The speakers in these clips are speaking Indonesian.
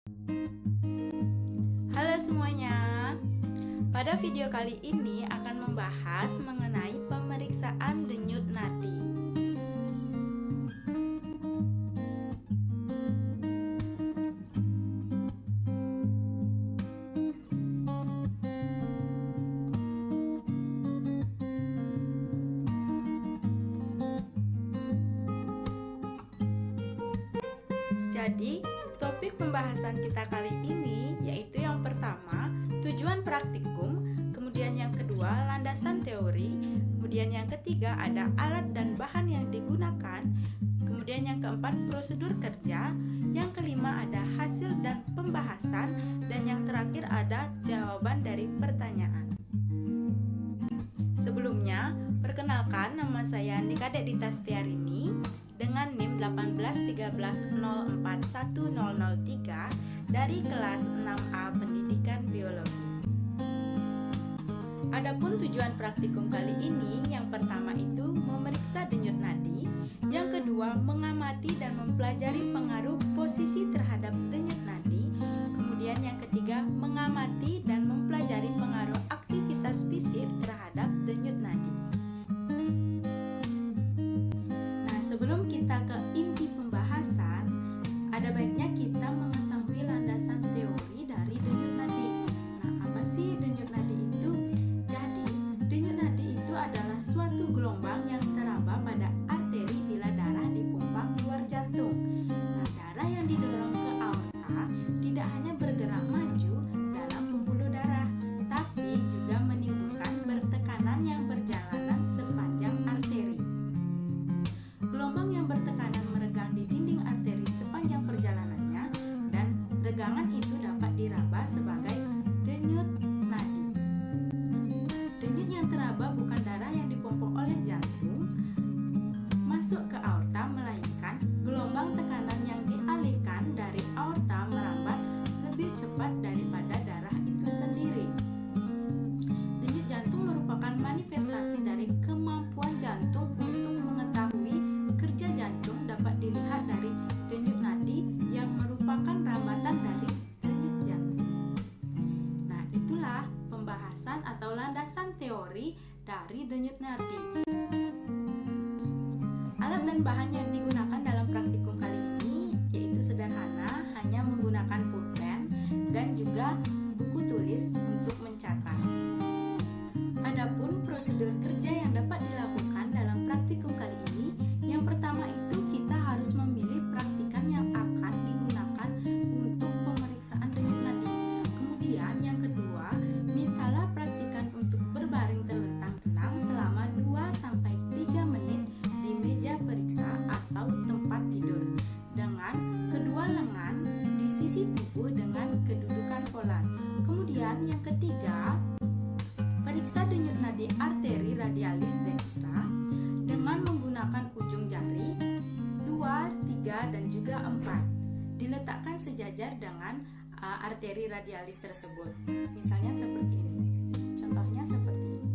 Halo semuanya. Pada video kali ini akan membahas mengenai pemeriksaan denyut nadi. Jadi, topik pembahasan kita kali ini yaitu yang pertama, tujuan praktikum, kemudian yang kedua, landasan teori, kemudian yang ketiga ada alat dan bahan yang digunakan, kemudian yang keempat prosedur kerja, yang kelima ada hasil dan pembahasan, dan yang terakhir ada jawaban dari pertanyaan. Sebelumnya, perkenalkan nama saya Nikadek Dita Setiarini dengan NIM 181304103 dari kelas 6A Pendidikan Biologi. Adapun tujuan praktikum kali ini, yang pertama itu memeriksa denyut nadi, yang kedua mengamati dan mempelajari pengaruh posisi terhadap denyut nadi, kemudian yang ketiga mengamati dan mempelajari pengaruh aktivitas fisik terhadap denyut nadi. Nah, sebelum kita ke inti pembahasan, ada baiknya kita mengetahui landasan teori dari denyut nadi. Nah, apa sih denyut nadi itu? Jadi, denyut nadi itu adalah suatu gelombang yang teraba pada arteri bila darah dipompa keluar jantung. Nah, darah yang didorong ke aorta tidak hanya bergerak maju dalam pembuluh darah, tapi juga menimbulkan bertekanan yang berjalanan sepanjang arteri. Gelombang yang bertekanan meregang di dinding arteri sepanjang perjalanannya, dan regangan itu dapat diraba sebagai denyut nadi. Denyut yang teraba bukan darah yang dipompa oleh jantung masuk ke aorta, melainkan gelombang tekanan yang dialihkan dari aorta merambat lebih cepat daripada darah itu sendiri. Denyut jantung merupakan manifestasi dari kemampuan jantung untuk mengetahui kerja jantung, dapat dilihat dari denyut nadi yang merupakan rambatan dari denyut jantung. Nah, itulah pembahasan atau landasan teori dari denyut nadi. Alat dan bahan yang digunakan dalam praktikum kali ini yaitu sederhana, hanya menggunakan pulpen dan juga buku tulis untuk mencatat. Adapun prosedur kerja yang dapat dilakukan dalam praktikum kali ini, yang pertama itu kita harus memilih praktikan yang akan digunakan untuk pemeriksaan denyut nadi. Kemudian yang kedua, mintalah praktikan untuk berbaring terlentang tenang selama 2-3 menit di meja periksa atau tempat tidur dengan kedua lengan di sisi tubuh dengan kedudukan polar. Kemudian yang ketiga, periksa denyut nadi arteri radialis dextra dengan menggunakan ujung jari 2, 3, dan juga 4. Diletakkan sejajar dengan arteri radialis tersebut. Misalnya seperti ini. Contohnya seperti ini.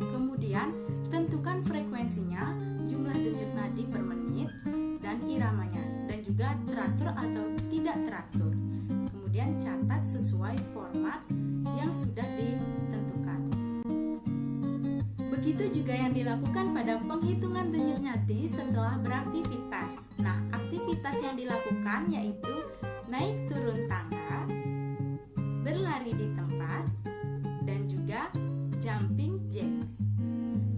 Kemudian tentukan frekuensinya, jumlah denyut nadi per menit, dan iramanya, dan juga teratur atau tidak teratur. Kemudian catat sesuai format yang sudah ditentukan. Begitu juga yang dilakukan pada penghitungan denyut nadi setelah beraktivitas. Nah, aktivitas yang dilakukan yaitu naik turun tangga, berlari di tempat, dan juga jumping jacks.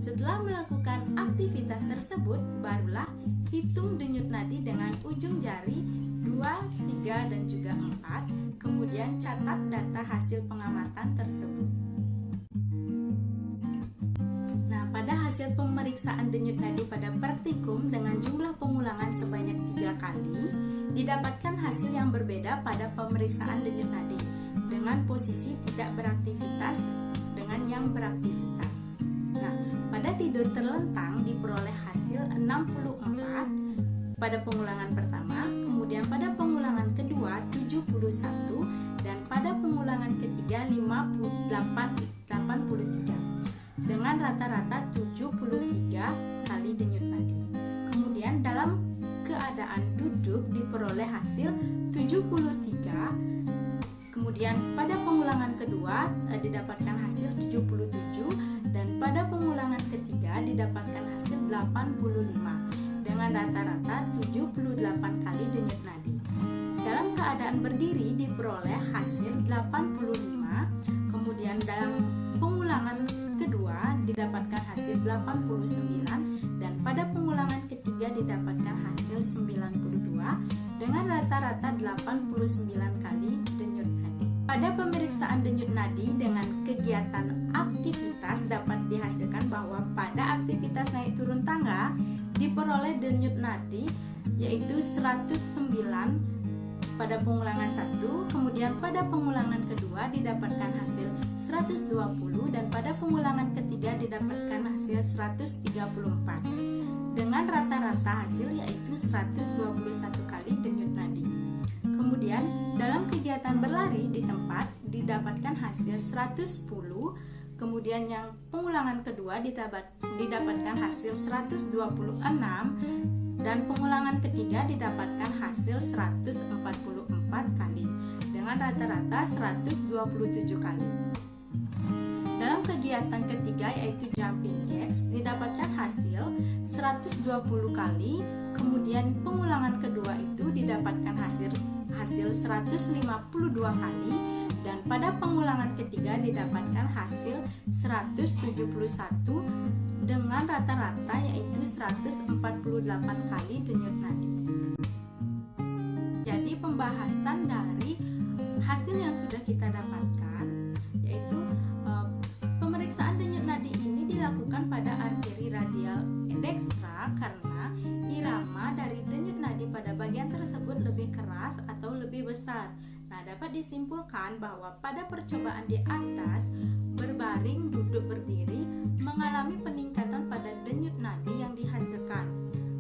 Setelah melakukan aktivitas tersebut, barulah hitung denyut nadi dengan ujung jari 2, 3, dan juga 4, kemudian catat data hasil pengamatan tersebut. Nah, pada hasil pemeriksaan denyut nadi pada praktikum dengan jumlah pengulangan sebanyak 3 kali, didapatkan hasil yang berbeda pada pemeriksaan denyut nadi dengan posisi tidak beraktivitas dengan yang beraktivitas. Nah, pada tidur terlentang diperoleh hasil 64 pada pengulangan pertama, kemudian pada pengulangan kedua 71, dan pada pengulangan ketiga 83 dengan rata-rata 73 kali denyut nadi. Kemudian dalam keadaan duduk diperoleh hasil 73, kemudian pada pengulangan kedua didapatkan hasil 77, dan pada pengulangan ketiga didapatkan hasil 85 dengan rata-rata 78 kali denyut nadi. Dalam keadaan berdiri diperoleh hasil 85, kemudian dalam pengulangan kedua didapatkan hasil 89, dan pada pengulangan ketiga didapatkan hasil 92 dengan rata-rata 89 kali denyut nadi. Pada pemeriksaan denyut nadi dengan kegiatan aktivitas dapat dihasilkan bahwa pada aktivitas naik turun tangga diperoleh denyut nadi yaitu 109 pada pengulangan 1, kemudian pada pengulangan kedua didapatkan hasil 120, dan pada pengulangan ketiga didapatkan hasil 134 dengan rata-rata hasil yaitu 121 kali denyut nadi. Kemudian dalam kegiatan berlari di tempat didapatkan hasil 110, kemudian yang pengulangan kedua didapatkan hasil 126, dan pengulangan ketiga didapatkan hasil 144 kali dengan rata-rata 127 kali. Dalam kegiatan ketiga yaitu jumping jacks didapatkan hasil 120 kali, kemudian pengulangan kedua itu didapatkan hasil 152 kali, dan pada pengulangan ketiga didapatkan hasil 171 dengan rata-rata yaitu 148 kali denyut nadi. Jadi pembahasan dari hasil yang sudah kita dapatkan yaitu pemeriksaan denyut nadi ini dilakukan pada arteri radial dekstra karena irama dari denyut nadi pada bagian tersebut lebih keras atau lebih besar. Nah, dapat disimpulkan bahwa pada percobaan di atas, berbaring, duduk, berdiri mengalami peningkatan pada denyut nadi yang dihasilkan.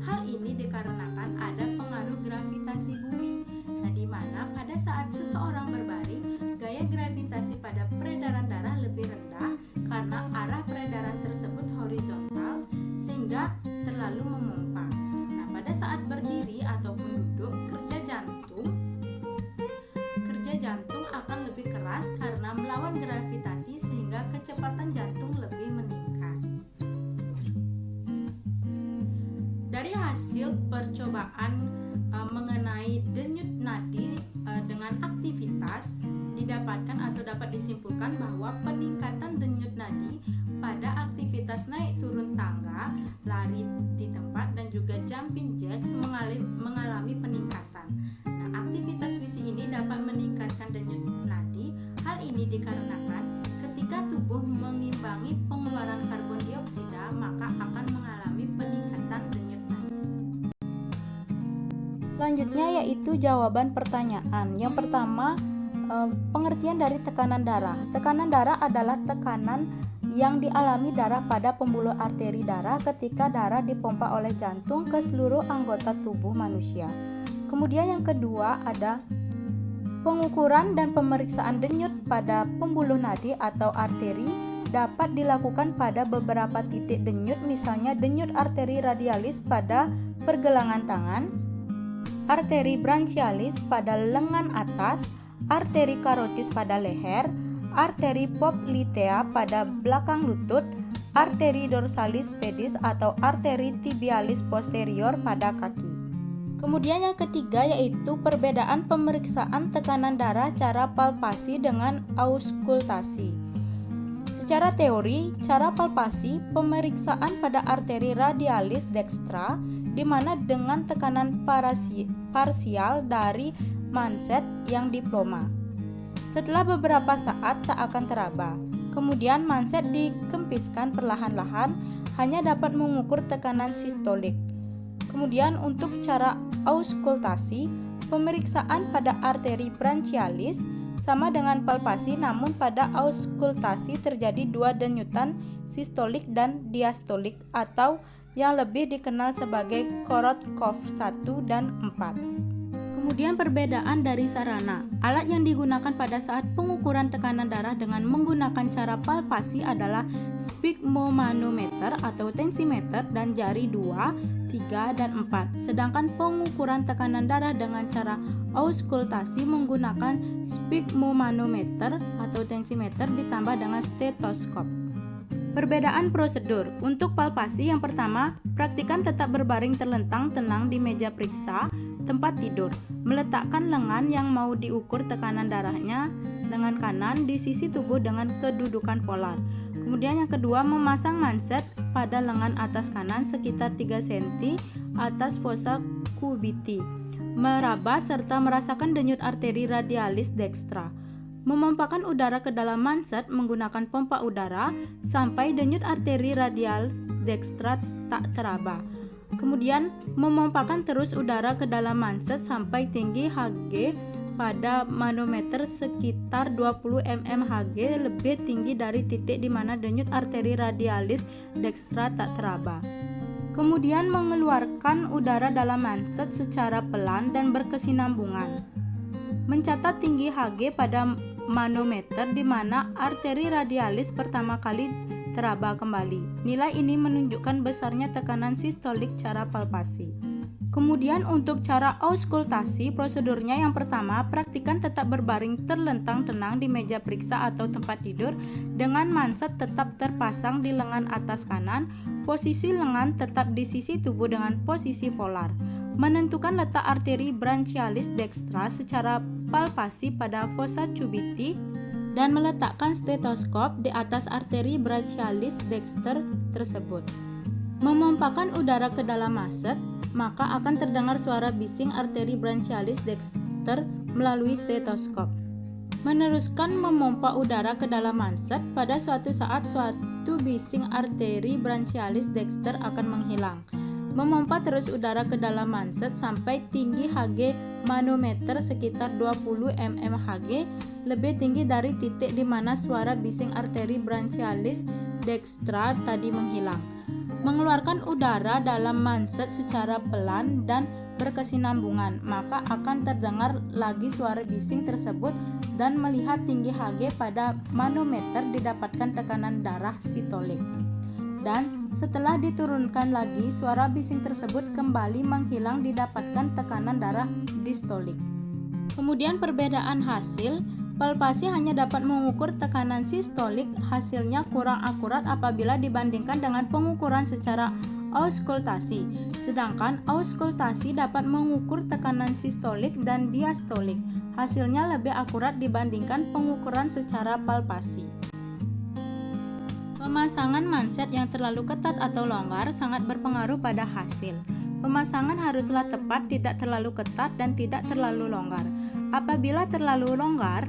Hal ini dikarenakan ada pengaruh gravitasi bumi. Nah, di mana pada saat seseorang berbaring, gaya gravitasi pada peredaran darah lebih rendah karena arah peredaran tersebut horizontal sehingga terlalu memompa. Nah, pada saat berdiri ataupun duduk, kerja jantung akan lebih keras karena melawan gravitasi sehingga kecepatan jantung lebih meningkat. Dari hasil percobaan mengenai denyut nadi dengan aktivitas didapatkan atau dapat disimpulkan bahwa peningkatan denyut nadi pada aktivitas naik turun tangga, lari di tempat, dan juga jumping jacks mengalami peningkatan. Nah, aktivitas fisik ini dapat meningkatkan denyut nadi. Hal ini dikarenakan ketika tubuh mengimbangi pengeluaran karbon dioksida, maka akan mengalami peningkatan denyut nadi. Selanjutnya yaitu jawaban pertanyaan. Yang pertama, pengertian dari tekanan darah. Tekanan darah adalah tekanan yang dialami darah pada pembuluh arteri darah ketika darah dipompa oleh jantung ke seluruh anggota tubuh manusia. Kemudian yang kedua ada pengukuran dan pemeriksaan denyut pada pembuluh nadi atau arteri dapat dilakukan pada beberapa titik denyut, misalnya denyut arteri radialis pada pergelangan tangan, arteri branchialis pada lengan atas, arteri karotis pada leher, arteri poplitea pada belakang lutut, arteri dorsalis pedis atau arteri tibialis posterior pada kaki. Kemudian yang ketiga yaitu perbedaan pemeriksaan tekanan darah cara palpasi dengan auskultasi. Secara teori, cara palpasi pemeriksaan pada arteri radialis dekstra di mana dengan tekanan parsial dari manset yang diploma. Setelah beberapa saat tak akan teraba. Kemudian manset dikempiskan perlahan-lahan hanya dapat mengukur tekanan sistolik. Kemudian untuk cara auskultasi, pemeriksaan pada arteri branchialis sama dengan palpasi, namun pada auskultasi terjadi dua denyutan sistolik dan diastolik atau yang lebih dikenal sebagai Korotkov 1 dan 4. Kemudian perbedaan dari sarana. Alat yang digunakan pada saat pengukuran tekanan darah dengan menggunakan cara palpasi adalah sphygmomanometer atau tensimeter dan jari 2, 3, dan 4. Sedangkan pengukuran tekanan darah dengan cara auskultasi menggunakan sphygmomanometer atau tensimeter ditambah dengan stetoskop. Perbedaan prosedur. Untuk palpasi yang pertama, praktikan tetap berbaring terlentang tenang di meja periksa tempat tidur. Meletakkan lengan yang mau diukur tekanan darahnya, lengan kanan di sisi tubuh dengan kedudukan polar. Kemudian yang kedua, memasang manset pada lengan atas kanan sekitar 3 cm atas fossa cubiti. Meraba serta merasakan denyut arteri radialis dextra. Memompakan udara ke dalam manset menggunakan pompa udara sampai denyut arteri radialis dextra tak teraba. Kemudian memompakan terus udara ke dalam manset sampai tinggi Hg pada manometer sekitar 20 mm Hg lebih tinggi dari titik di mana denyut arteri radialis dextra tak teraba. Kemudian mengeluarkan udara dalam manset secara pelan dan berkesinambungan. Mencatat tinggi Hg pada manometer di mana arteri radialis pertama kali teraba kembali. Nilai ini menunjukkan besarnya tekanan sistolik cara palpasi. Kemudian untuk cara auskultasi, prosedurnya yang pertama, praktikan tetap berbaring terlentang tenang di meja periksa atau tempat tidur dengan manset tetap terpasang di lengan atas kanan, posisi lengan tetap di sisi tubuh dengan posisi polar. Menentukan letak arteri branchialis dextra secara palpasi pada fossa cubiti dan meletakkan stetoskop di atas arteri branchialis dexter tersebut. Memompakan udara ke dalam manset, maka akan terdengar suara bising arteri branchialis dexter melalui stetoskop. Meneruskan memompa udara ke dalam manset, pada suatu saat suatu bising arteri branchialis dexter akan menghilang. Memompa terus udara ke dalam manset sampai tinggi Hg manometer sekitar 20 mm Hg lebih tinggi dari titik di mana suara bising arteri branchialis dextra tadi menghilang. Mengeluarkan udara dalam manset secara pelan dan berkesinambungan, maka akan terdengar lagi suara bising tersebut dan melihat tinggi Hg pada manometer didapatkan tekanan darah sistolik. Dan setelah diturunkan lagi, suara bising tersebut kembali menghilang didapatkan tekanan darah distolik. Kemudian perbedaan hasil, palpasi hanya dapat mengukur tekanan sistolik, hasilnya kurang akurat apabila dibandingkan dengan pengukuran secara auskultasi. Sedangkan auskultasi dapat mengukur tekanan sistolik dan diastolik, hasilnya lebih akurat dibandingkan pengukuran secara palpasi. Pemasangan manset yang terlalu ketat atau longgar sangat berpengaruh pada hasil. Pemasangan haruslah tepat, tidak terlalu ketat dan tidak terlalu longgar. Apabila terlalu longgar,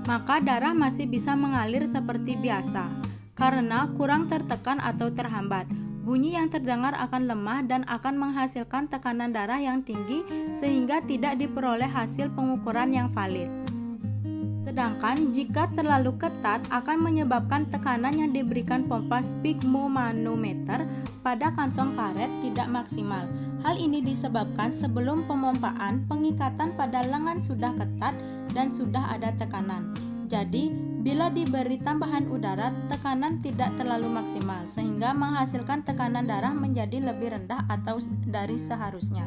maka darah masih bisa mengalir seperti biasa karena kurang tertekan atau terhambat. Bunyi yang terdengar akan lemah dan akan menghasilkan tekanan darah yang tinggi sehingga tidak diperoleh hasil pengukuran yang valid. Sedangkan jika terlalu ketat akan menyebabkan tekanan yang diberikan pompa sphygmomanometer pada kantong karet tidak maksimal. Hal ini disebabkan sebelum pemompaan pengikatan pada lengan sudah ketat dan sudah ada tekanan. Jadi, bila diberi tambahan udara, tekanan tidak terlalu maksimal sehingga menghasilkan tekanan darah menjadi lebih rendah atau dari seharusnya.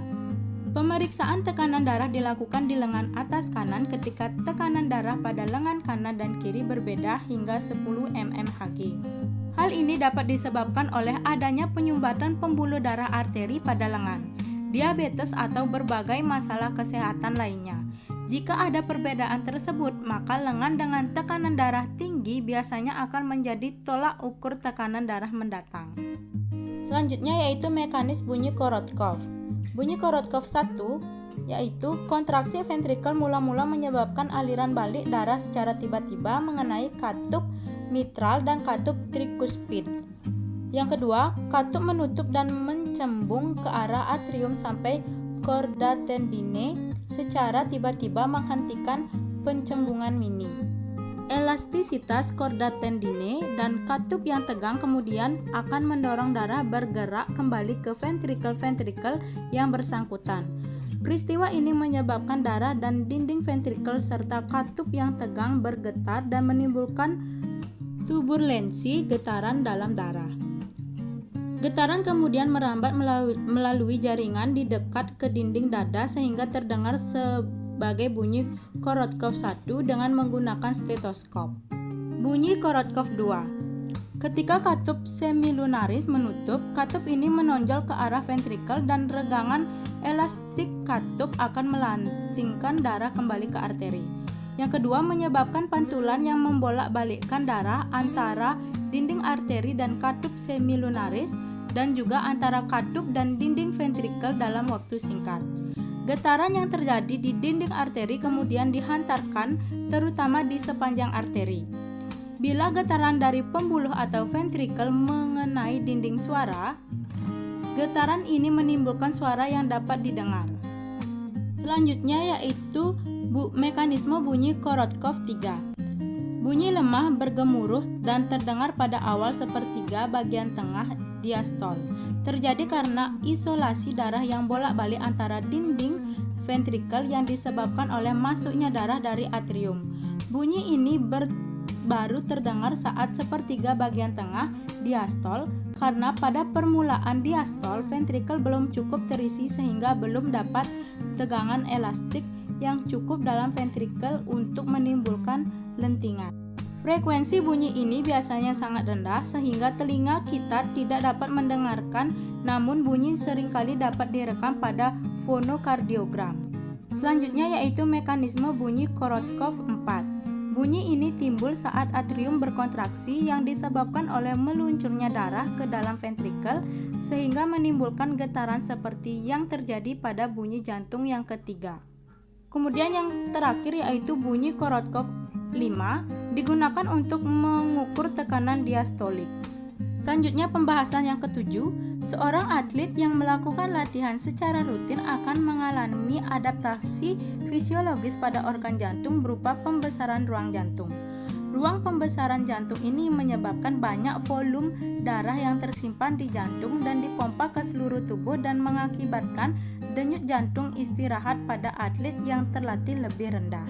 Pemeriksaan tekanan darah dilakukan di lengan atas kanan ketika tekanan darah pada lengan kanan dan kiri berbeda hingga 10 mm Hg. Hal ini dapat disebabkan oleh adanya penyumbatan pembuluh darah arteri pada lengan, diabetes atau berbagai masalah kesehatan lainnya. Jika ada perbedaan tersebut, maka lengan dengan tekanan darah tinggi biasanya akan menjadi tolak ukur tekanan darah mendatang. Selanjutnya yaitu mekanis bunyi Korotkov. Bunyi Korotkov 1 yaitu kontraksi ventrikel mula-mula menyebabkan aliran balik darah secara tiba-tiba mengenai katup mitral dan katup trikuspid. Yang kedua, katup menutup dan mencembung ke arah atrium sampai chorda tendine secara tiba-tiba menghentikan pencembungan mini. Elastisitas chorda tendine dan katup yang tegang kemudian akan mendorong darah bergerak kembali ke ventrikel-ventrikel yang bersangkutan. Peristiwa ini menyebabkan darah dan dinding ventrikel serta katup yang tegang bergetar dan menimbulkan turbulensi getaran dalam darah. Getaran kemudian merambat melalui jaringan di dekat ke dinding dada sehingga terdengar sebagai bunyi Korotkov 1 dengan menggunakan stetoskop. Bunyi Korotkov 2. Ketika katup semilunaris menutup, katup ini menonjol ke arah ventrikel dan regangan elastik katup akan melantingkan darah kembali ke arteri. Yang kedua, menyebabkan pantulan yang membolak-balikkan darah antara dinding arteri dan katup semilunaris dan juga antara katup dan dinding ventrikel dalam waktu singkat. Getaran yang terjadi di dinding arteri kemudian dihantarkan terutama di sepanjang arteri. Bila getaran dari pembuluh atau ventrikel mengenai dinding suara, getaran ini menimbulkan suara yang dapat didengar. Selanjutnya yaitu mekanisme bunyi Korotkov 3. Bunyi lemah bergemuruh dan terdengar pada awal sepertiga bagian tengah diastol. Terjadi karena isolasi darah yang bolak-balik antara dinding ventrikel yang disebabkan oleh masuknya darah dari atrium. Bunyi ini baru terdengar saat sepertiga bagian tengah diastol karena pada permulaan diastol ventrikel belum cukup terisi sehingga belum dapat tegangan elastik yang cukup dalam ventrikel untuk menimbulkan lentingan. Frekuensi bunyi ini biasanya sangat rendah sehingga telinga kita tidak dapat mendengarkan, namun bunyi seringkali dapat direkam pada fonokardiogram. Selanjutnya yaitu mekanisme bunyi Korotkov 4. Bunyi ini timbul saat atrium berkontraksi yang disebabkan oleh meluncurnya darah ke dalam ventrikel sehingga menimbulkan getaran seperti yang terjadi pada bunyi jantung yang ketiga. Kemudian yang terakhir yaitu bunyi Korotkov 5 digunakan untuk mengukur tekanan diastolik. Selanjutnya pembahasan yang ketujuh, seorang atlet yang melakukan latihan secara rutin akan mengalami adaptasi fisiologis pada organ jantung berupa pembesaran ruang jantung. Ruang pembesaran jantung ini menyebabkan banyak volume darah yang tersimpan di jantung dan dipompa ke seluruh tubuh dan mengakibatkan denyut jantung istirahat pada atlet yang terlatih lebih rendah.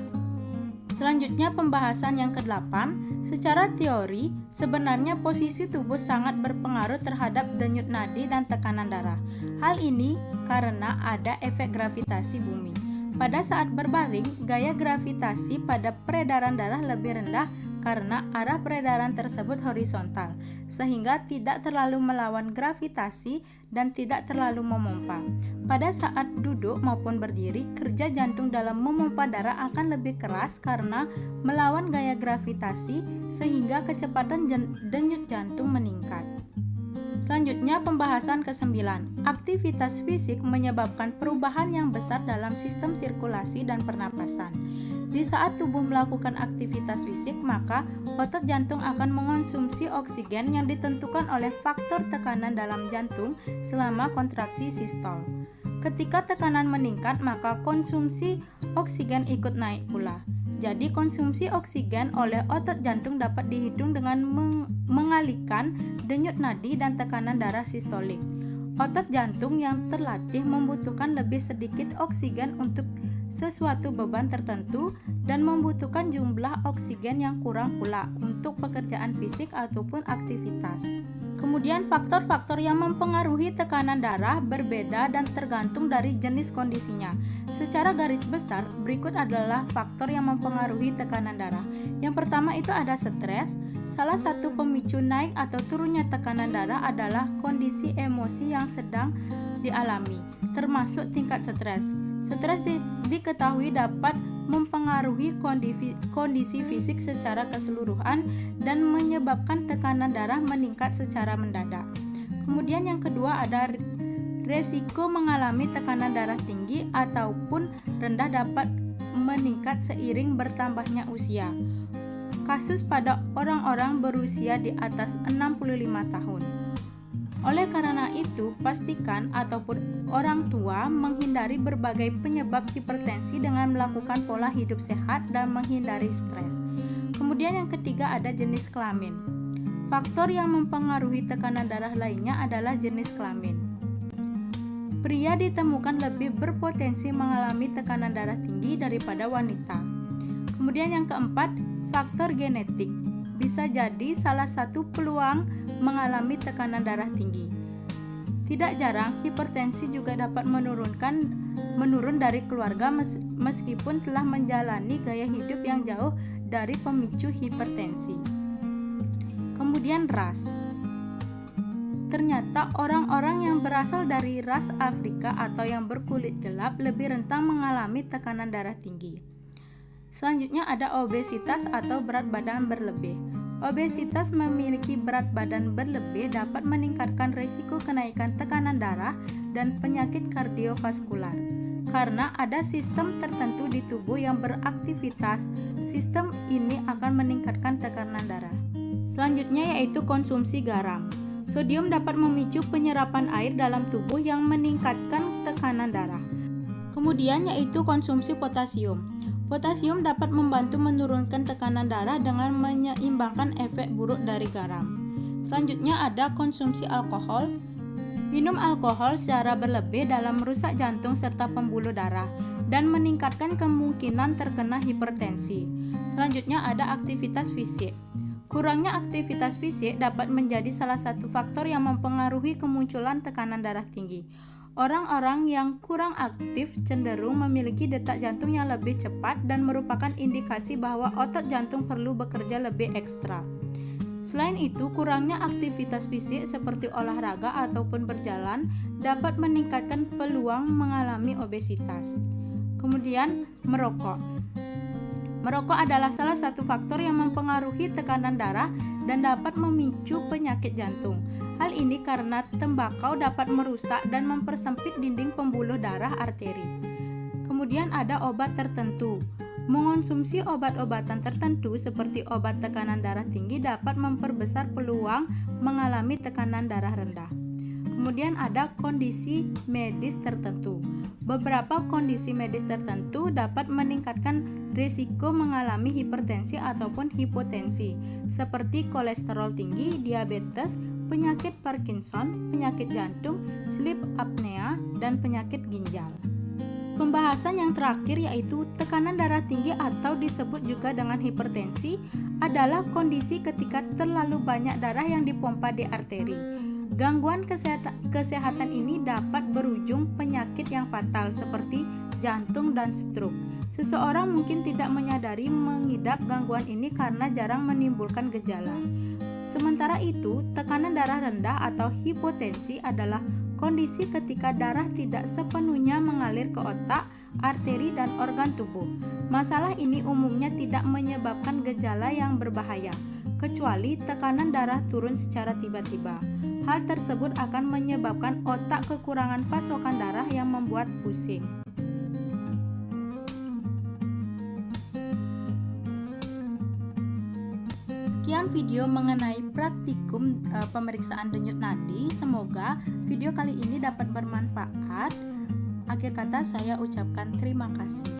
Selanjutnya pembahasan yang ke-8, secara teori sebenarnya posisi tubuh sangat berpengaruh terhadap denyut nadi dan tekanan darah. Hal ini karena ada efek gravitasi bumi. Pada saat berbaring, gaya gravitasi pada peredaran darah lebih rendah karena arah peredaran tersebut horizontal, sehingga tidak terlalu melawan gravitasi dan tidak terlalu memompa. Pada saat duduk maupun berdiri, kerja jantung dalam memompa darah akan lebih keras karena melawan gaya gravitasi, sehingga kecepatan denyut jantung meningkat. Selanjutnya pembahasan ke-9. Aktivitas fisik menyebabkan perubahan yang besar dalam sistem sirkulasi dan pernapasan. Di saat tubuh melakukan aktivitas fisik, maka otot jantung akan mengonsumsi oksigen yang ditentukan oleh faktor tekanan dalam jantung selama kontraksi sistol. Ketika tekanan meningkat, maka konsumsi oksigen ikut naik pula. Jadi konsumsi oksigen oleh otot jantung dapat dihitung dengan mengalihkan denyut nadi dan tekanan darah sistolik. Otot jantung yang terlatih membutuhkan lebih sedikit oksigen untuk sesuatu beban tertentu dan membutuhkan jumlah oksigen yang kurang pula untuk pekerjaan fisik ataupun aktivitas. Kemudian faktor-faktor yang mempengaruhi tekanan darah berbeda dan tergantung dari jenis kondisinya. Secara garis besar, berikut adalah faktor yang mempengaruhi tekanan darah. Yang pertama itu ada stres. Salah satu pemicu naik atau turunnya tekanan darah adalah kondisi emosi yang sedang dialami, termasuk tingkat stres. Stres diketahui dapat mempengaruhi kondisi fisik secara keseluruhan dan menyebabkan tekanan darah meningkat secara mendadak. Kemudian yang kedua ada resiko mengalami tekanan darah tinggi ataupun rendah dapat meningkat seiring bertambahnya usia. Kasus pada orang-orang berusia di atas 65 tahun. Oleh karena itu, pastikan ataupun orang tua menghindari berbagai penyebab hipertensi dengan melakukan pola hidup sehat dan menghindari stres. Kemudian yang ketiga ada jenis kelamin. Faktor yang mempengaruhi tekanan darah lainnya adalah jenis kelamin. Pria ditemukan lebih berpotensi mengalami tekanan darah tinggi daripada wanita. Kemudian yang keempat, faktor genetik bisa jadi salah satu peluang mengalami tekanan darah tinggi. Tidak jarang, hipertensi juga dapat menurun dari keluarga meskipun telah menjalani gaya hidup yang jauh dari pemicu hipertensi. Kemudian ras. Ternyata orang-orang yang berasal dari ras Afrika atau yang berkulit gelap lebih rentan mengalami tekanan darah tinggi. Selanjutnya ada obesitas atau berat badan berlebih. Obesitas memiliki berat badan berlebih dapat meningkatkan risiko kenaikan tekanan darah dan penyakit kardiovaskular. Karena ada sistem tertentu di tubuh yang beraktivitas, sistem ini akan meningkatkan tekanan darah. Selanjutnya yaitu konsumsi garam. Sodium dapat memicu penyerapan air dalam tubuh yang meningkatkan tekanan darah. Kemudian yaitu konsumsi potasium. Potasium dapat membantu menurunkan tekanan darah dengan menyeimbangkan efek buruk dari garam. Selanjutnya ada konsumsi alkohol. Minum alkohol secara berlebih dalam merusak jantung serta pembuluh darah dan meningkatkan kemungkinan terkena hipertensi. Selanjutnya ada aktivitas fisik. Kurangnya aktivitas fisik dapat menjadi salah satu faktor yang mempengaruhi kemunculan tekanan darah tinggi. Orang-orang yang kurang aktif cenderung memiliki detak jantung yang lebih cepat dan merupakan indikasi bahwa otot jantung perlu bekerja lebih ekstra. Selain itu, kurangnya aktivitas fisik seperti olahraga ataupun berjalan dapat meningkatkan peluang mengalami obesitas. Kemudian, merokok. Merokok adalah salah satu faktor yang mempengaruhi tekanan darah dan dapat memicu penyakit jantung. Hal ini karena tembakau dapat merusak dan mempersempit dinding pembuluh darah arteri. Kemudian ada obat tertentu. Mengonsumsi obat-obatan tertentu seperti obat tekanan darah tinggi dapat memperbesar peluang mengalami tekanan darah rendah. Kemudian ada kondisi medis tertentu. Beberapa kondisi medis tertentu dapat meningkatkan risiko mengalami hipertensi ataupun hipotensi, seperti kolesterol tinggi, diabetes, penyakit Parkinson, penyakit jantung, sleep apnea, dan penyakit ginjal. Pembahasan yang terakhir yaitu tekanan darah tinggi atau disebut juga dengan hipertensi adalah kondisi ketika terlalu banyak darah yang dipompa di arteri. Gangguan kesehatan ini dapat berujung penyakit yang fatal seperti jantung dan stroke. Seseorang mungkin tidak menyadari mengidap gangguan ini karena jarang menimbulkan gejala. Sementara itu, tekanan darah rendah atau hipotensi adalah kondisi ketika darah tidak sepenuhnya mengalir ke otak, arteri, dan organ tubuh. Masalah ini umumnya tidak menyebabkan gejala yang berbahaya, kecuali tekanan darah turun secara tiba-tiba. Hal tersebut akan menyebabkan otak kekurangan pasokan darah yang membuat pusing. Sekian video mengenai praktikum pemeriksaan denyut nadi. Semoga video kali ini dapat bermanfaat. Akhir kata saya ucapkan terima kasih.